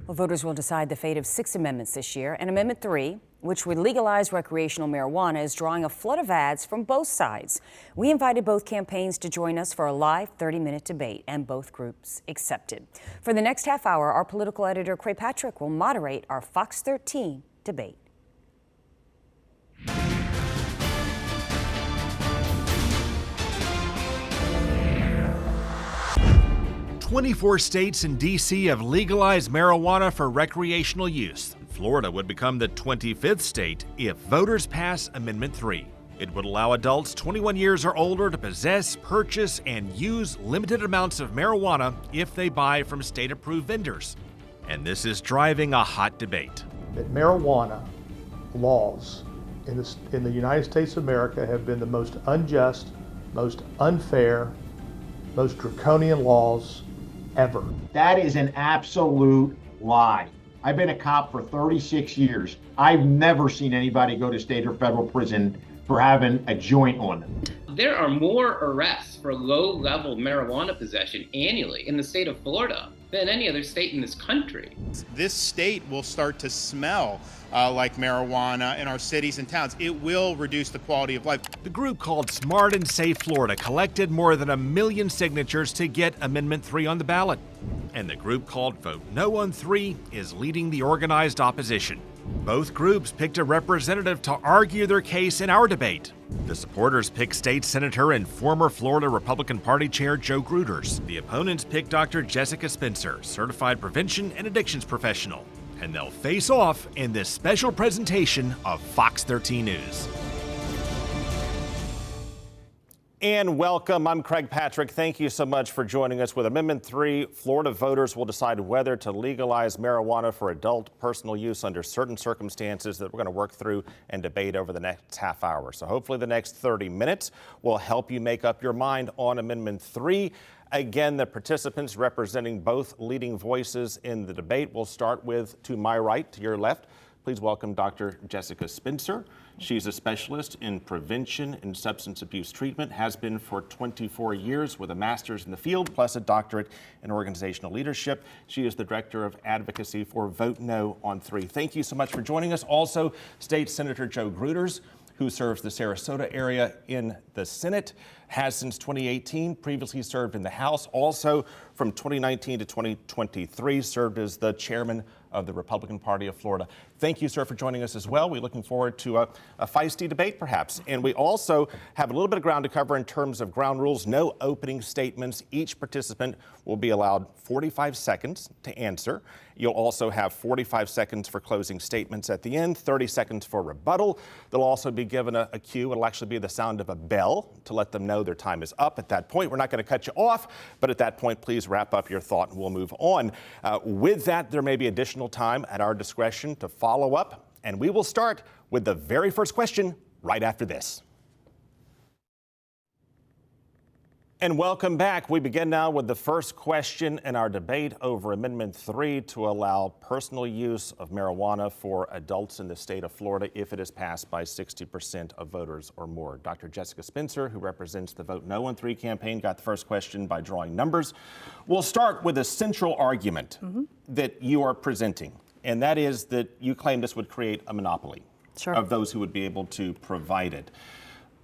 Well, voters will decide the fate of 6 amendments this year, and Amendment 3, which would legalize recreational marijuana, is drawing a flood of ads from both sides. We invited both campaigns to join us for a live 30-minute debate, and both groups accepted. For the next half hour, our political editor, Craig Patrick, will moderate our Fox 13 debate. 24 states and D.C. have legalized marijuana for recreational use. Florida would become the 25th state if voters pass Amendment 3. It would allow adults 21 years or older to possess, purchase, and use limited amounts of marijuana if they buy from state-approved vendors. And this is driving a hot debate. That marijuana laws in the United States of America have been the most unjust, most unfair, most draconian laws ever. That is an absolute lie. I've been a cop for 36 years. I've never seen anybody go to state or federal prison for having a joint on them. There are more arrests for low-level marijuana possession annually in the state of Florida than any other state in this country. This state will start to smell like marijuana in our cities and towns. It will reduce the quality of life. The group called Smart and Safe Florida collected more than 1 million signatures to get Amendment 3 on the ballot. And the group called Vote No on 3 is leading the organized opposition. Both groups picked a representative to argue their case in our debate. The supporters picked State Senator and former Florida Republican Party Chair Joe Gruters. The opponents picked Dr. Jessica Spencer, certified prevention and addictions professional. And they'll face off in this special presentation of Fox 13 News. And welcome. I'm Craig Patrick. Thank you so much for joining us. With Amendment 3, Florida voters will decide whether to legalize marijuana for adult personal use under certain circumstances that we're going to work through and debate over the next half hour. So hopefully the next 30 minutes will help you make up your mind on Amendment 3. Again, the participants representing both leading voices in the debate will start with, to my right, to your left. Please welcome Dr. Jessica Spencer. She's a specialist in prevention and substance abuse treatment, has been for 24 years with a master's in the field, plus a doctorate in organizational leadership. She is the director of advocacy for Vote No on 3. Thank you so much for joining us. Also, State Senator Joe Gruters, who serves the Sarasota area in the Senate, has since 2018 previously served in the House. Also, from 2019 to 2023, served as the chairman of the Republican Party of Florida. Thank you, sir, for joining us as well. We're looking forward to a feisty debate, perhaps. And we also have a little bit of ground to cover in terms of ground rules. No opening statements. Each participant will be allowed 45 seconds to answer. You'll also have 45 seconds for closing statements at the end, 30 seconds for rebuttal. They'll also be given a cue. It'll actually be the sound of a bell to let them know their time is up. At that point, we're not going to cut you off, but at that point, please wrap up your thought and we'll move on. With that, there may be additional time at our discretion to follow up, and we will start with the very first question right after this. And welcome back. We begin now with the first question in our debate over Amendment 3 to allow personal use of marijuana for adults in the state of Florida if it is passed by 60% of voters or more. Dr. Jessica Spencer, who represents the Vote No on 3 campaign, got the first question by drawing numbers. We'll start with a central argument that you are presenting, and that is that you claim this would create a monopoly of those who would be able to provide it.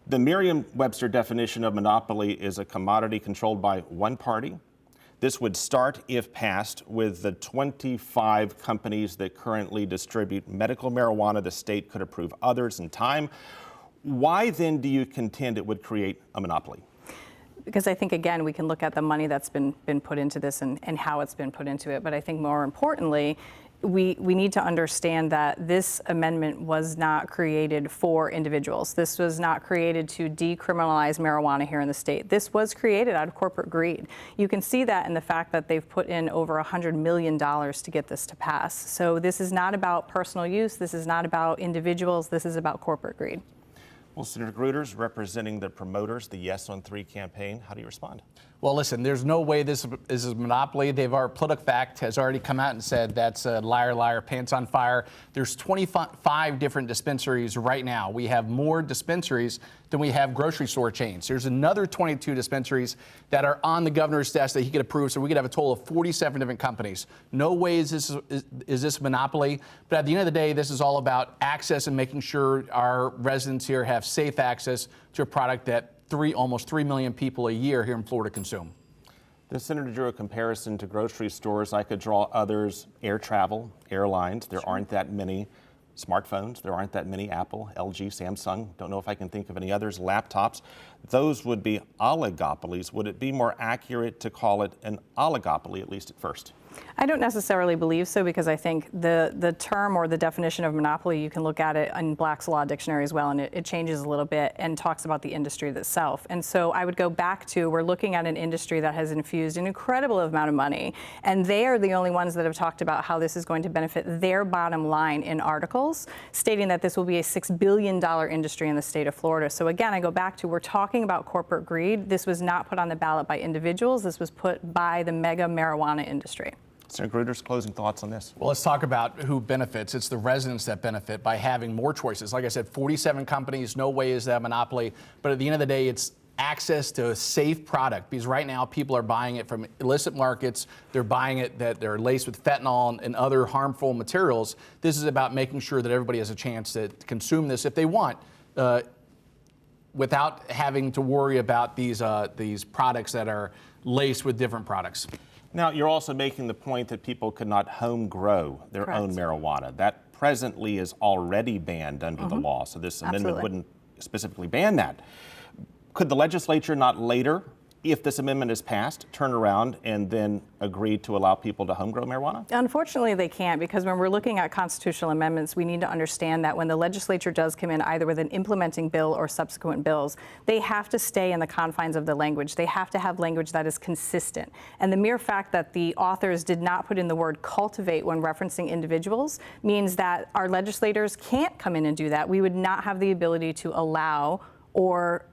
The Merriam-Webster definition of monopoly is a commodity controlled by one party. This would start, if passed, with the 25 companies that currently distribute medical marijuana. The state could approve others in time. Why then do you contend it would create a monopoly? Because I think, again, we can look at the money that's been put into this and how it's been put into it. But I think more importantly, we need to understand that this amendment was not created for individuals. This was not created to decriminalize marijuana here in the state. This was created out of corporate greed. You can see that in the fact that they've put in over $100 million to get this to pass. So this is not about personal use. This is not about individuals. This is about corporate greed. Well, Senator Gruters, representing the promoters, the Yes on 3 campaign, how do you respond? Well, listen, there's no way this is a monopoly. PolitiFact has already come out and said that's a liar, liar, pants on fire. There's 25 different dispensaries right now. We have more dispensaries than we have grocery store chains. There's another 22 dispensaries that are on the governor's desk that he could approve, so we could have a total of 47 different companies. No way is this monopoly, but at the end of the day, this is all about access and making sure our residents here have safe access to a product that almost 3 million people a year here in Florida consume. The senator drew a comparison to grocery stores. I could draw others: air travel, airlines. There aren't that many. Smartphones, there aren't that many. Apple, LG, Samsung. Don't know if I can think of any others. Laptops. Those would be oligopolies. Would it be more accurate to call it an oligopoly, at least at first? I don't necessarily believe so, because I think the term or the definition of monopoly, you can look at it in Black's Law Dictionary as well, and it changes a little bit and talks about the industry itself. And so I would go back to, we're looking at an industry that has infused an incredible amount of money, and they are the only ones that have talked about how this is going to benefit their bottom line in articles, stating that this will be a $6 billion industry in the state of Florida. So again, I go back to, we're talking about corporate greed. This was not put on the ballot by individuals. This was put by the mega marijuana industry. Senator Gruder's closing thoughts on this. Well, let's talk about who benefits. It's the residents that benefit by having more choices. Like I said, 47 companies, no way is that a monopoly. But at the end of the day, it's access to a safe product, because right now people are buying it from illicit markets. They're buying it that they're laced with fentanyl and other harmful materials. This is about making sure that everybody has a chance to consume this if they want, without having to worry about these products that are laced with different products. Now, you're also making the point that people could not home grow their Correct. own marijuana. That presently is already banned under the law, so this amendment Absolutely. wouldn't specifically ban that. Could the legislature not later, if this amendment is passed, turn around and then agree to allow people to home grow marijuana? Unfortunately, they can't, because when we're looking at constitutional amendments, we need to understand that when the legislature does come in either with an implementing bill or subsequent bills, they have to stay in the confines of the language. They have to have language that is consistent. And the mere fact that the authors did not put in the word cultivate when referencing individuals means that our legislators can't come in and do that. We would not have the ability to allow or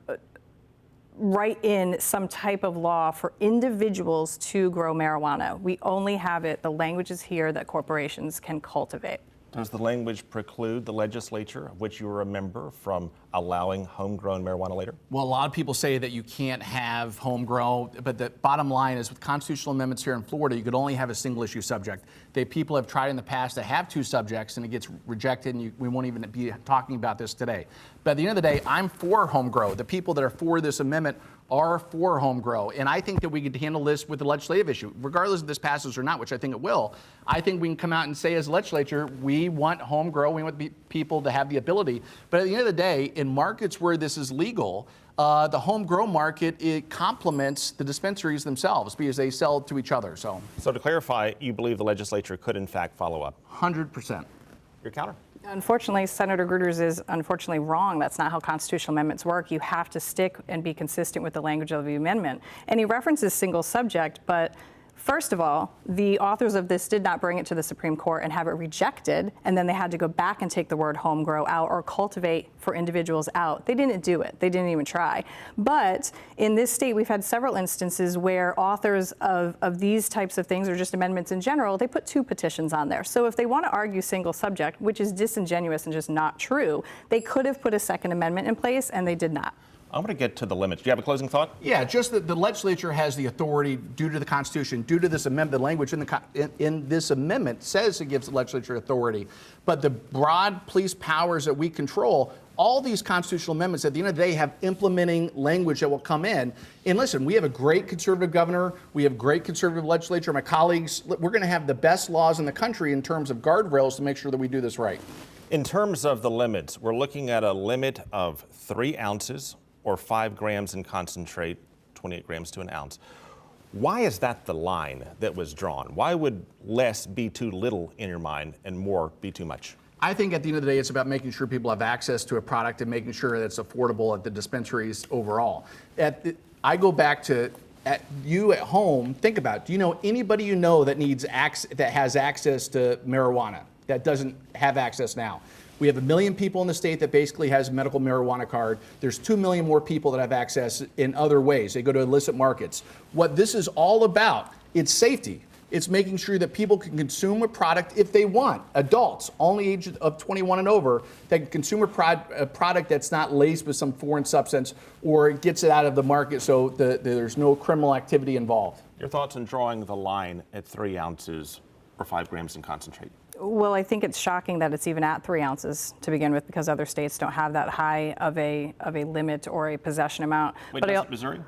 write in some type of law for individuals to grow marijuana. We only have it, the language is here, that corporations can cultivate. Does the language preclude the legislature, of which you are a member, from allowing homegrown marijuana later? Well, a lot of people say that you can't have homegrown, but the bottom line is with constitutional amendments here in Florida, you could only have a single issue subject. People have tried in the past to have two subjects, and it gets rejected, and we won't even be talking about this today. But at the end of the day, I'm for home grow. The people that are for this amendment are for home grow. And I think that we could handle this with the legislative issue, regardless if this passes or not, which I think it will. I think we can come out and say as a legislature, we want home grow, we want people to have the ability. But at the end of the day, in markets where this is legal, the home grow market, it complements the dispensaries themselves because they sell to each other. So to clarify, you believe the legislature could in fact follow up? 100%. Your counter? Unfortunately, Senator Gruters is unfortunately wrong. That's not how constitutional amendments work. You have to stick and be consistent with the language of the amendment. And he references single subject, but first of all, the authors of this did not bring it to the Supreme Court and have it rejected, and then they had to go back and take the word home grow out or cultivate for individuals out. They didn't do it. They didn't even try. But in this state, we've had several instances where authors of these types of things, or just amendments in general, they put two petitions on there. So if they want to argue single subject, which is disingenuous and just not true, they could have put a second amendment in place, and they did not. I'm going to get to the limits. Do you have a closing thought? Yeah, just that the legislature has the authority due to the Constitution, due to this amendment. The language in this amendment says it gives the legislature authority. But the broad police powers that we control, all these constitutional amendments at the end of the day have implementing language that will come in. And listen, we have a great conservative governor. We have great conservative legislature. My colleagues, we're going to have the best laws in the country in terms of guardrails to make sure that we do this right. In terms of the limits, we're looking at a limit of 3 ounces or 5 grams in concentrate, 28 grams to an ounce. Why is that the line that was drawn? Why would less be too little in your mind and more be too much? I think at the end of the day, it's about making sure people have access to a product and making sure that it's affordable at the dispensaries overall. I go back to you at home, think about it. Do you know anybody you know that has access to marijuana, that doesn't have access now? We have 1 million people in the state that basically has a medical marijuana card. There's 2 million more people that have access in other ways. They go to illicit markets. What this is all about, it's safety. It's making sure that people can consume a product if they want. Adults, only age of 21 and over, that can consume a product that's not laced with some foreign substance or gets it out of the market so there's no criminal activity involved. Your thoughts on drawing the line at 3 ounces or 5 grams in concentrate? Well, I think it's shocking that it's even at 3 ounces to begin with, because other states don't have that high of a limit or a possession amount. Wait, but does Missouri?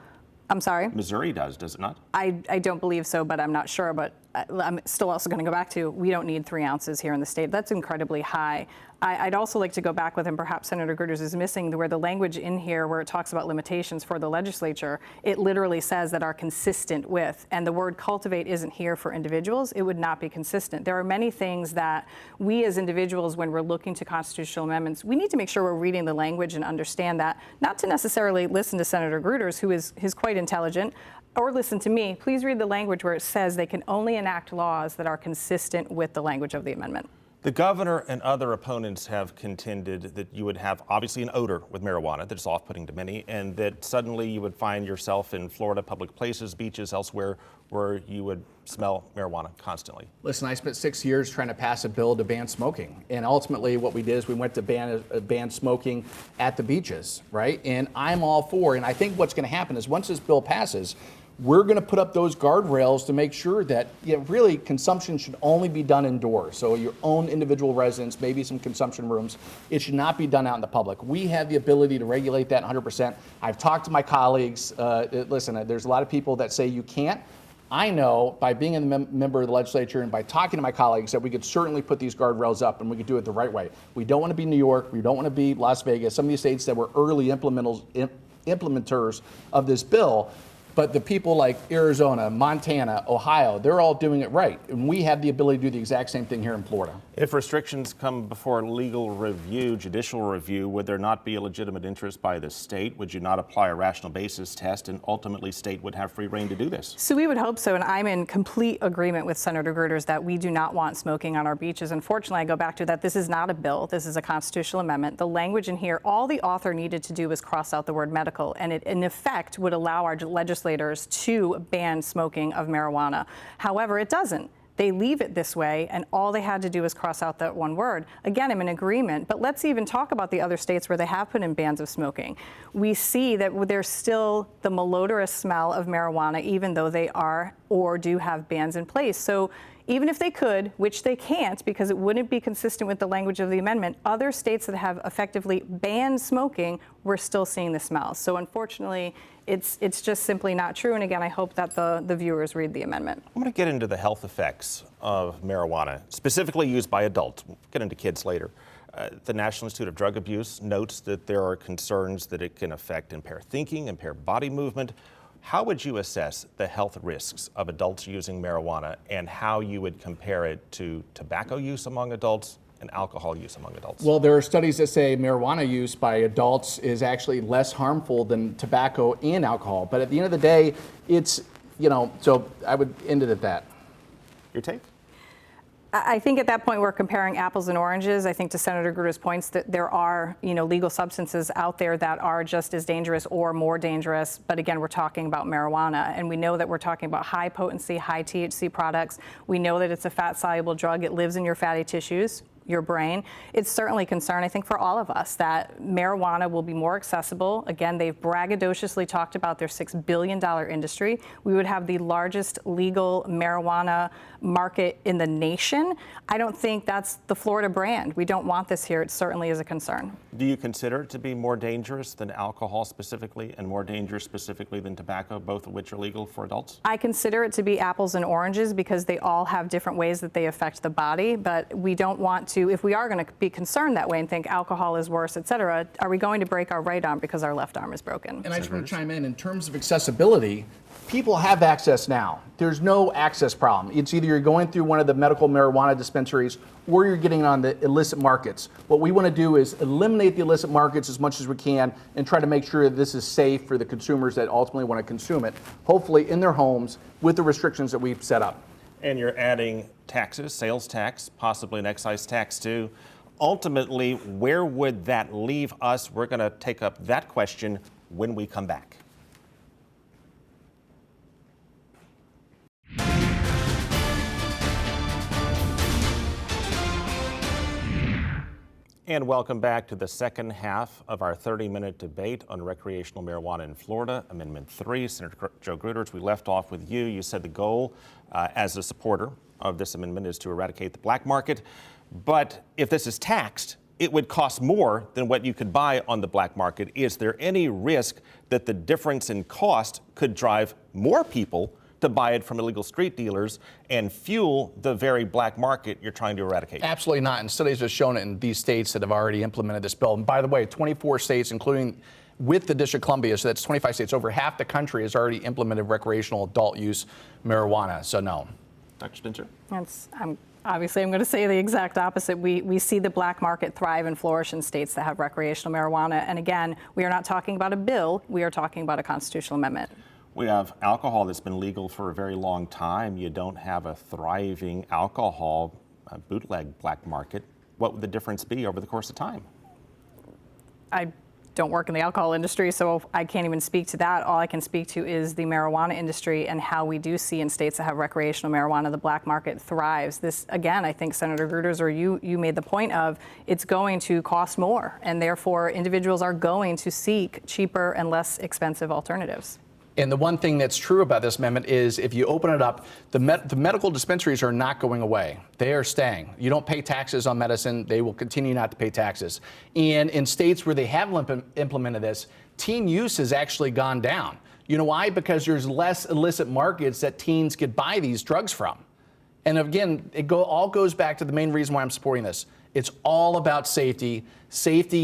I'm sorry? Missouri does it not? I don't believe so, but I'm not sure. But I'm still also going to go back to, we don't need 3 ounces here in the state. That's incredibly high. I'd also like to go back with, and perhaps Senator Gruters is missing, where the language in here where it talks about limitations for the legislature, it literally says that are consistent with, and the word cultivate isn't here for individuals. It would not be consistent. There are many things that we as individuals, when we're looking to constitutional amendments, we need to make sure we're reading the language and understand that, not to necessarily listen to Senator Gruters, who is quite intelligent, or listen to me. Please read the language where it says they can only enact laws that are consistent with the language of the amendment. The governor and other opponents have contended that you would have obviously an odor with marijuana that is off-putting to many, and that suddenly you would find yourself in Florida public places, beaches, elsewhere, where you would smell marijuana constantly. Listen, I spent 6 years trying to pass a bill to ban smoking, and ultimately what we did is we went to ban smoking at the beaches, right? And I'm all for, and I think what's going to happen is once this bill passes, we're going to put up those guardrails to make sure that really consumption should only be done indoors. So your own individual residence, maybe some consumption rooms. It should not be done out in the public. We have the ability to regulate that 100%. I've talked to my colleagues. Listen, there's a lot of people that say you can't. I know by being a member of the legislature and by talking to my colleagues that we could certainly put these guardrails up and we could do it the right way. We don't want to be New York. We don't want to be Las Vegas, some of these states that were early implementers of this bill. But the people like Arizona, Montana, Ohio, they're all doing it right. And we have the ability to do the exact same thing here in Florida. If restrictions come before legal review, judicial review, would there not be a legitimate interest by the state? Would you not apply a rational basis test and ultimately state would have free rein to do this? So we would hope so, and I'm in complete agreement with Senator Gruters that we do not want smoking on our beaches. Unfortunately, I go back to that this is not a bill, this is a constitutional amendment. The language in here, all the author needed to do was cross out the word medical, and it in effect would allow our legislators to ban smoking of marijuana. However, it doesn't. They leave it this way, and all they had to do was cross out that one word. Again, I'm in agreement, but let's even talk about the other states where they have put in bans of smoking. We see that there's still the malodorous smell of marijuana, even though they are or do have bans in place. So even if they could, which they can't because it wouldn't be consistent with the language of the amendment, other states that have effectively banned smoking, we're still seeing the smell. So unfortunately, it's just simply not true. And again, I hope that the viewers read the amendment. I'm going to get into the health effects of marijuana, specifically used by adults. We'll get into kids later. The National Institute of Drug Abuse notes that there are concerns that it can impair thinking, impair body movement. How would you assess the health risks of adults using marijuana and how you would compare it to tobacco use among adults and alcohol use among adults? Well, there are studies that say marijuana use by adults is actually less harmful than tobacco and alcohol. But at the end of the day, it's, so I would end it at that. Your take? I think at that point we're comparing apples and oranges. I think to Senator Gruters' points that there are, legal substances out there that are just as dangerous or more dangerous. But again, we're talking about marijuana, and we know that we're talking about high potency, high THC products. We know that it's a fat soluble drug. It lives in your fatty tissues, your brain. It's certainly a concern, I think, for all of us that marijuana will be more accessible. Again, they've braggadociously talked about their $6 billion industry. We would have the largest legal marijuana market in the nation. I don't think that's the Florida brand. We don't want this here. It certainly is a concern. Do you consider it to be more dangerous than alcohol specifically and more dangerous specifically than tobacco, both of which are legal for adults? I consider it to be apples and oranges because they all have different ways that they affect the body, but we don't want to, if we are going to be concerned that way and think alcohol is worse, et cetera, are we going to break our right arm because our left arm is broken? And I just want to chime in terms of accessibility, people have access now. There's no access problem. It's either you're going through one of the medical marijuana dispensaries or you're getting on the illicit markets. What we want to do is eliminate the illicit markets as much as we can and try to make sure that this is safe for the consumers that ultimately want to consume it, hopefully in their homes with the restrictions that we've set up. And you're adding taxes, sales tax, possibly an excise tax too. ultimately, where would that leave us? We're going to take up that question when we come back. And welcome back to the second half of our 30-minute debate on recreational marijuana in Florida, Amendment 3. Senator Joe Gruters, we left off with you. You said the goal as a supporter of this amendment is to eradicate the black market. But if this is taxed, it would cost more than what you could buy on the black market. Is there any risk that the difference in cost could drive more people to buy it from illegal street dealers and fuel the very black market you're trying to eradicate? Absolutely not. And studies have shown it in these states that have already implemented this bill. And by the way, 24 states, including with the District of Columbia, so that's 25 states, over half the country has already implemented recreational adult use marijuana. So no. Dr. Spencer? Obviously, I'm going to say the exact opposite. We see the black market thrive and flourish in states that have recreational marijuana. And again, we are not talking about a bill. We are talking about a constitutional amendment. We have alcohol that's been legal for a very long time. You don't have a thriving alcohol bootleg black market. What would the difference be over the course of time? I don't work in the alcohol industry, so I can't even speak to that. All I can speak to is the marijuana industry and how we do see in states that have recreational marijuana, the black market thrives. This, again, I think Senator Gruters or you made the point of it's going to cost more, and therefore individuals are going to seek cheaper and less expensive alternatives. And the one thing that's true about this amendment is if you open it up, the medical dispensaries are not going away. They are staying. You don't pay taxes on medicine. They will continue not to pay taxes. And in states where they have implemented this, teen use has actually gone down. You know why? Because there's less illicit markets that teens could buy these drugs from. And again, all goes back to the main reason why I'm supporting this. It's all about safety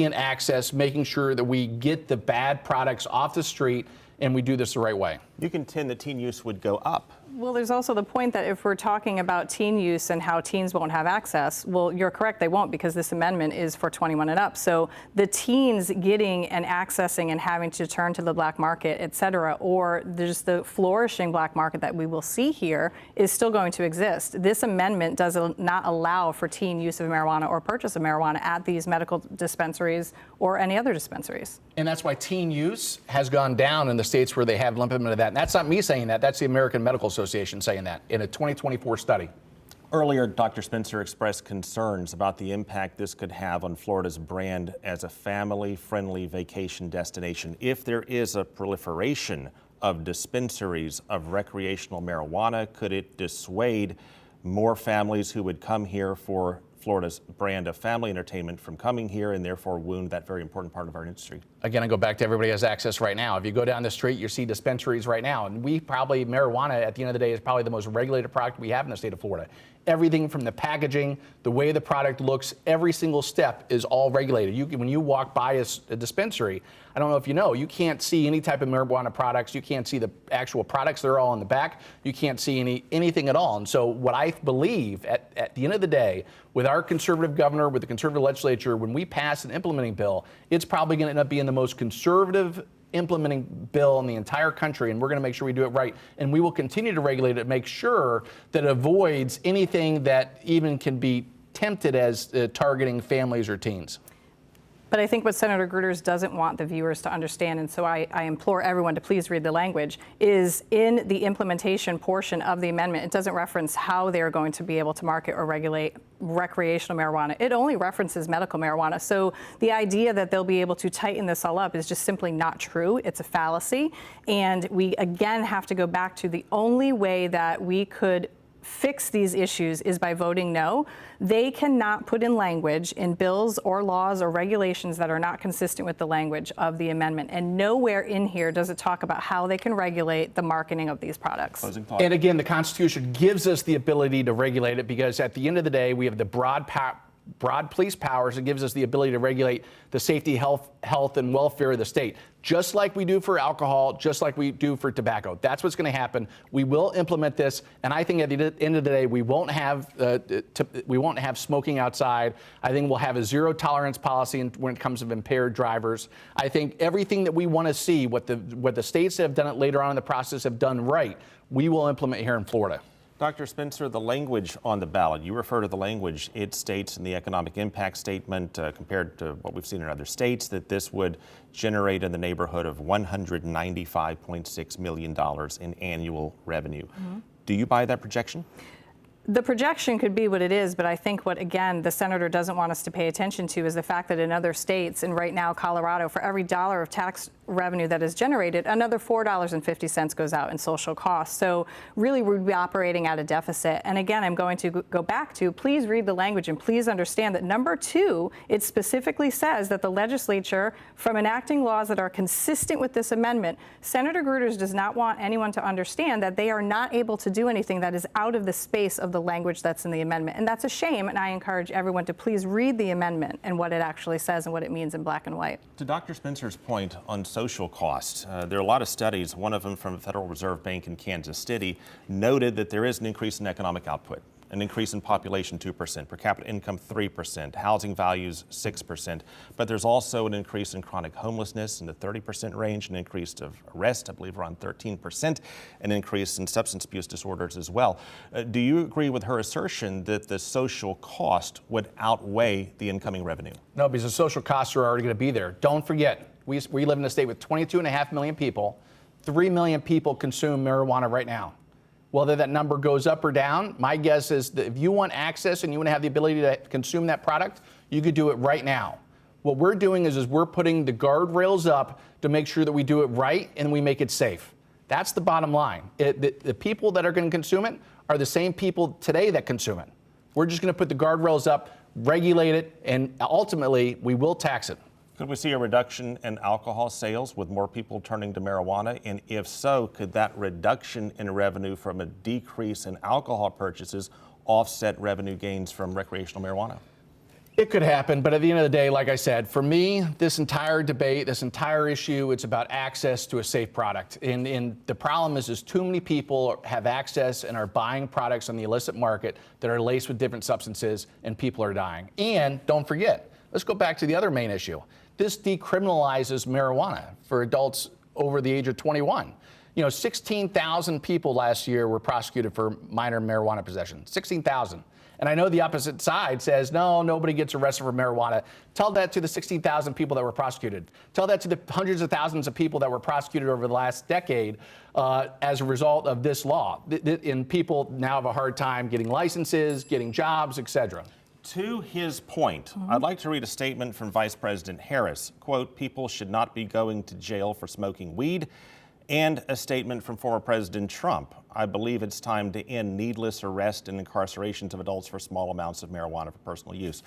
and access, making sure that we get the bad products off the street and we do this the right way. You contend that teen use would go up. Well, there's also the point that if we're talking about teen use and how teens won't have access, well, you're correct, they won't, because this amendment is for 21 and up. So the teens getting and accessing and having to turn to the black market, et cetera, or just the flourishing black market that we will see here is still going to exist. This amendment does not allow for teen use of marijuana or purchase of marijuana at these medical dispensaries or any other dispensaries. And that's why teen use has gone down in the states where they have implemented that. And that's not me saying that. That's the American Medical Association saying that in a 2024 study. Earlier, Dr. Spencer expressed concerns about the impact this could have on Florida's brand as a family-friendly vacation destination. If there is a proliferation of dispensaries of recreational marijuana, could it dissuade more families who would come here for Florida's brand of family entertainment from coming here and therefore wound that very important part of our industry? Again, I go back to everybody has access right now. If you go down the street, you see dispensaries right now. And marijuana at the end of the day is probably the most regulated product we have in the state of Florida. Everything from the packaging, the way the product looks, every single step is all regulated. When you walk by a dispensary, I don't know if you know, you can't see any type of marijuana products. You can't see the actual products. They're all in the back. You can't see anything at all. And so what I believe at the end of the day, with our conservative governor, with the conservative legislature, when we pass an implementing bill, it's probably going to end up being the most conservative implementing bill in the entire country, and we're going to make sure we do it right. And we will continue to regulate it, make sure that it avoids anything that even can be tempted as targeting families or teens. But I think what Senator Gruters doesn't want the viewers to understand, and so I implore everyone to please read the language, is in the implementation portion of the amendment, it doesn't reference how they're going to be able to market or regulate recreational marijuana. It only references medical marijuana. So the idea that they'll be able to tighten this all up is just simply not true. It's a fallacy. And we again have to go back to the only way that we could fix these issues is by voting no. They cannot put in language in bills or laws or regulations that are not consistent with the language of the amendment. And nowhere in here does it talk about how they can regulate the marketing of these products. And again, the Constitution gives us the ability to regulate it because at the end of the day, we have the broad police powers. It gives us the ability to regulate the safety, health, and welfare of the state, just like we do for alcohol, just like we do for tobacco. That's what's going to happen. We will implement this, and I think at the end of the day, we won't have smoking outside. I think we'll have a zero tolerance policy when it comes to impaired drivers. I think everything that we want to see, what the states that have done it later on in the process have done right, we will implement here in Florida. Dr. Spencer, the language on the ballot, you refer to the language, it states in the economic impact statement compared to what we've seen in other states that this would generate in the neighborhood of $195.6 million in annual revenue. Do you buy that projection? The projection could be what it is, but I think what, again, the senator doesn't want us to pay attention to is the fact that in other states, and right now Colorado, for every dollar of tax revenue that is generated, another $4.50 goes out in social costs. So really we'd be operating at a deficit. And again, I'm going to go back to, please read the language and please understand that number 2, it specifically says that the legislature, from enacting laws that are consistent with this amendment, Senator Gruters does not want anyone to understand that they are not able to do anything that is out of the space of the language that's in the amendment. And that's a shame, and I encourage everyone to please read the amendment and what it actually says and what it means in black and white. To Dr. Spencer's point on social costs, there are a lot of studies, one of them from the Federal Reserve Bank in Kansas City, noted that there is an increase in economic output, an increase in population 2%, per capita income 3%, housing values 6%, but there's also an increase in chronic homelessness in the 30% range, an increase of arrest, I believe around 13%, an increase in substance abuse disorders as well. Do you agree with her assertion that the social cost would outweigh the incoming revenue? No, because the social costs are already going to be there. Don't forget, we live in a state with 22.5 million people. 3 million people consume marijuana right now. Whether that number goes up or down, my guess is that if you want access and you want to have the ability to consume that product, you could do it right now. What we're doing is we're putting the guardrails up to make sure that we do it right and we make it safe. That's the bottom line. The people that are going to consume it are the same people today that consume it. We're just going to put the guardrails up, regulate it, and ultimately we will tax it. Could we see a reduction in alcohol sales with more people turning to marijuana? And if so, could that reduction in revenue from a decrease in alcohol purchases offset revenue gains from recreational marijuana? It could happen, but at the end of the day, like I said, for me, this entire debate, this entire issue, it's about access to a safe product. And the problem is too many people have access and are buying products on the illicit market that are laced with different substances, and people are dying. And don't forget, let's go back to the other main issue. This decriminalizes marijuana for adults over the age of 21. 16,000 people last year were prosecuted for minor marijuana possession. 16,000. And I know the opposite side says, no, nobody gets arrested for marijuana. Tell that to the 16,000 people that were prosecuted. Tell that to the hundreds of thousands of people that were prosecuted over the last decade as a result of this law. And people now have a hard time getting licenses, getting jobs, etc. To his point, I'd like to read a statement from Vice President Harris. Quote, people should not be going to jail for smoking weed. And a statement from former President Trump. I believe it's time to end needless arrest and incarcerations of adults for small amounts of marijuana for personal use.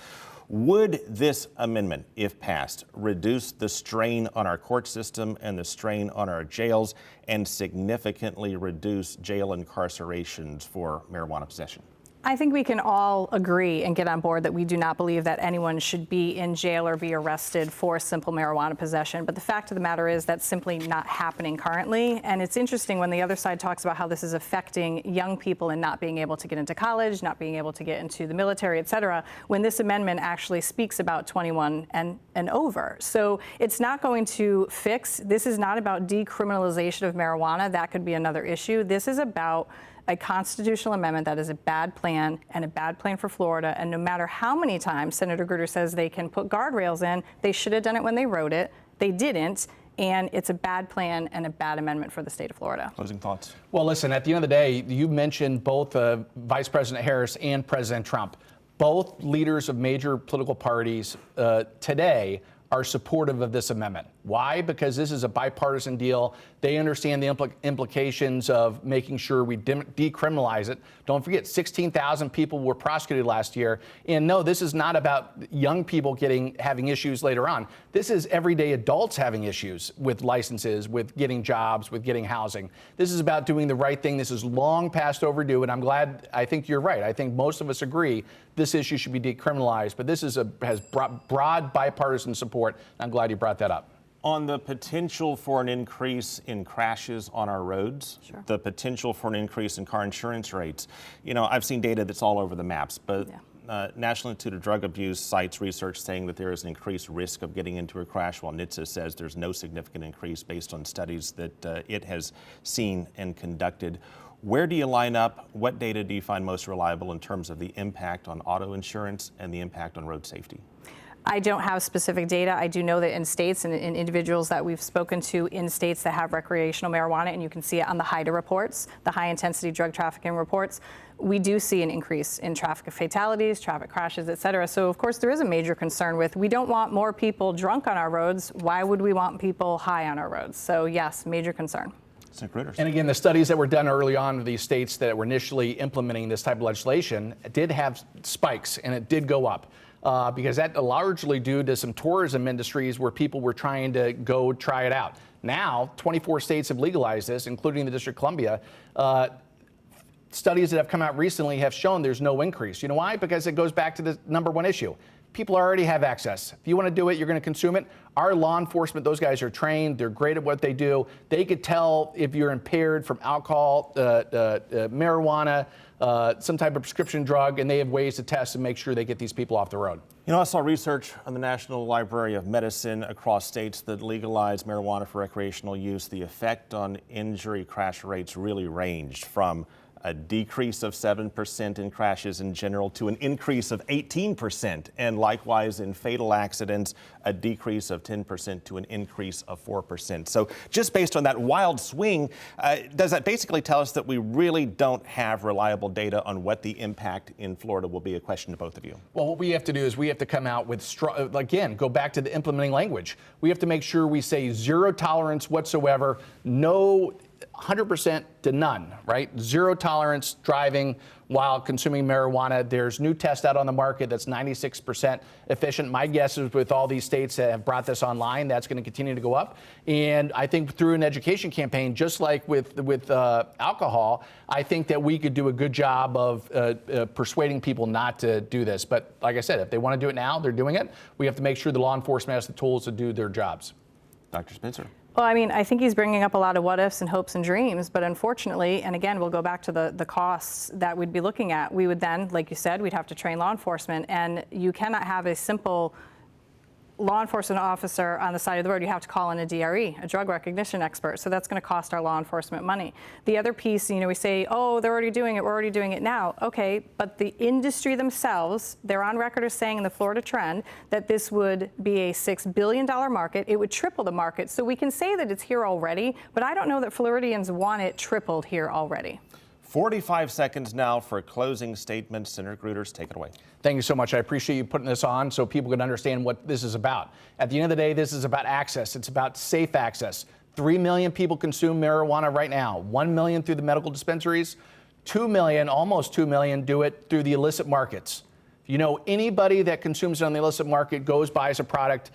Would this amendment, if passed, reduce the strain on our court system and the strain on our jails and significantly reduce jail incarcerations for marijuana possession? I think we can all agree and get on board that we do not believe that anyone should be in jail or be arrested for simple marijuana possession. But the fact of the matter is that's simply not happening currently. And it's interesting when the other side talks about how this is affecting young people and not being able to get into college, not being able to get into the military, et cetera, when this amendment actually speaks about 21 and over. So it's not going to fix. This is not about decriminalization of marijuana. That could be another issue. This is about a constitutional amendment that is a bad plan and a bad plan for Florida. And no matter how many times Senator Grutter says they can put guardrails in, they should have done it when they wrote it. They didn't. And it's a bad plan and a bad amendment for the state of Florida. Closing thoughts. Well, listen, at the end of the day, you mentioned both Vice President Harris and President Trump. Both leaders of major political parties today are supportive of this amendment. Why? Because this is a bipartisan deal. They understand the implications of making sure we decriminalize it. Don't forget, 16,000 people were prosecuted last year. And no, this is not about young people having issues later on. This is everyday adults having issues with licenses, with getting jobs, with getting housing. This is about doing the right thing. This is long past overdue, and I'm glad. I think you're right. I think most of us agree this issue should be decriminalized, but this has broad bipartisan support. I'm glad you brought that up. On the potential for an increase in crashes on our roads, Sure. The potential for an increase in car insurance rates, I've seen data that's all over the maps, but National Institute of Drug Abuse cites research saying that there is an increased risk of getting into a crash, while NHTSA says there's no significant increase based on studies that it has seen and conducted. Where do you line up? What data do you find most reliable in terms of the impact on auto insurance and the impact on road safety? I don't have specific data. I do know that in states and in individuals that we've spoken to in states that have recreational marijuana, and you can see it on the HIDA reports, the high intensity drug trafficking reports, we do see an increase in traffic fatalities, traffic crashes, et cetera. So of course there is a major concern with, we don't want more people drunk on our roads. Why would we want people high on our roads? So yes, major concern. And again, the studies that were done early on in these states that were initially implementing this type of legislation did have spikes, and it did go up. Because that largely due to some tourism industries where people were trying to go try it out. Now, 24 states have legalized this, including the District of Columbia. Studies that have come out recently have shown there's no increase. You know why? Because it goes back to the number one issue. People already have access. If you want to do it, you're going to consume it. Our law enforcement, those guys are trained. They're great at what they do. They could tell if you're impaired from alcohol, marijuana, some type of prescription drug, and they have ways to test and make sure they get these people off the road. You know, I saw research on the National Library of Medicine across states that legalize marijuana for recreational use. The effect on injury crash rates really ranged from a decrease of 7% in crashes in general to an increase of 18%, and likewise in fatal accidents, a decrease of 10% to an increase of 4%. So just based on that wild swing, does that basically tell us that we really don't have reliable data on what the impact in Florida will be? A question to both of you. Well, what we have to do is we have to come out with, again, go back to the implementing language. We have to make sure we say zero tolerance whatsoever, no 100% to none, right? Zero tolerance driving while consuming marijuana. There's new tests out on the market that's 96% efficient. My guess is with all these states that have brought this online, that's going to continue to go up. And I think through an education campaign, just like with alcohol, I think that we could do a good job of persuading people not to do this. But like I said, if they want to do it now, they're doing it. We have to make sure the law enforcement has the tools to do their jobs. Dr. Spencer. Well, I mean, I think he's bringing up a lot of what ifs and hopes and dreams, but unfortunately, and again, we'll go back to the costs that we'd be looking at. We would then, like you said, we'd have to train law enforcement, and you cannot have a simple law enforcement officer on the side of the road. You have to call in a DRE, a drug recognition expert. So that's going to cost our law enforcement money. The other piece, you know, we say, oh, they're already doing it. We're already doing it now. Okay, but the industry themselves, they're on record as saying in the Florida Trend that this would be a $6 billion market. It would triple the market. So we can say that it's here already, but I don't know that Floridians want it tripled here already. 45 seconds now for closing statements. Senator Gruters, take it away. Thank you so much. I appreciate you putting this on so people can understand what this is about. At the end of the day, this is about access. It's about safe access. 3 million people consume marijuana right now. 1 million through the medical dispensaries. 2 million, almost 2 million, do it through the illicit markets. You know, anybody that consumes it on the illicit market goes buys a product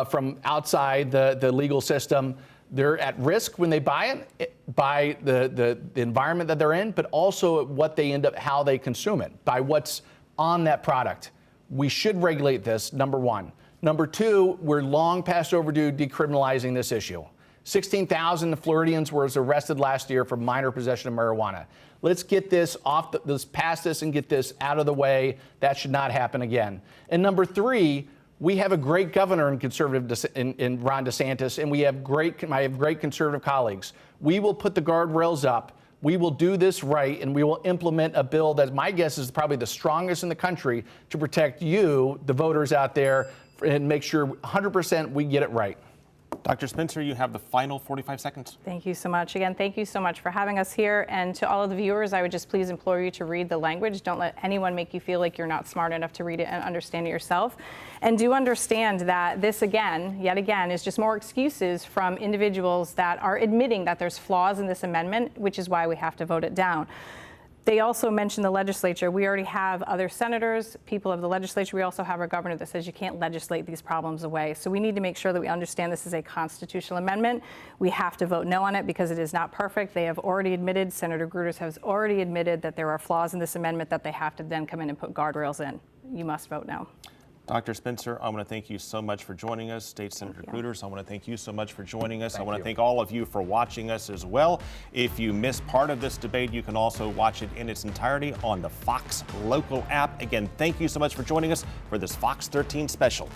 from outside the legal system. They're at risk when they buy it by the environment that they're in, but also what they end up, how they consume it, by what's on that product. We should regulate this, number one. Number two, we're long past overdue decriminalizing this issue. 16,000 Floridians were arrested last year for minor possession of marijuana. Let's get this let's pass this and get this out of the way. That should not happen again. And number three, we have a great governor in in Ron DeSantis, and I have great conservative colleagues. We will put the guardrails up. We will do this right, and we will implement a bill that my guess is probably the strongest in the country to protect you, the voters out there, and make sure 100% we get it right. Dr. Spencer, you have the final 45 seconds. Thank you so much. Again, thank you so much for having us here. And to all of the viewers, I would just please implore you to read the language. Don't let anyone make you feel like you're not smart enough to read it and understand it yourself. And do understand that this, again, yet again, is just more excuses from individuals that are admitting that there's flaws in this amendment, which is why we have to vote it down. They also mentioned the legislature. We already have other senators, people of the legislature. We also have our governor that says you can't legislate these problems away. So we need to make sure that we understand this is a constitutional amendment. We have to vote no on it because it is not perfect. They have already admitted, Senator Gruters has already admitted that there are flaws in this amendment that they have to then come in and put guardrails in. You must vote no. Dr. Spencer, I want to thank you so much for joining us. State Senator Gruters, I want to thank you so much for joining us. I want to thank all of you for watching us as well. If you missed part of this debate, you can also watch it in its entirety on the Fox Local app. Again, thank you so much for joining us for this Fox 13 special.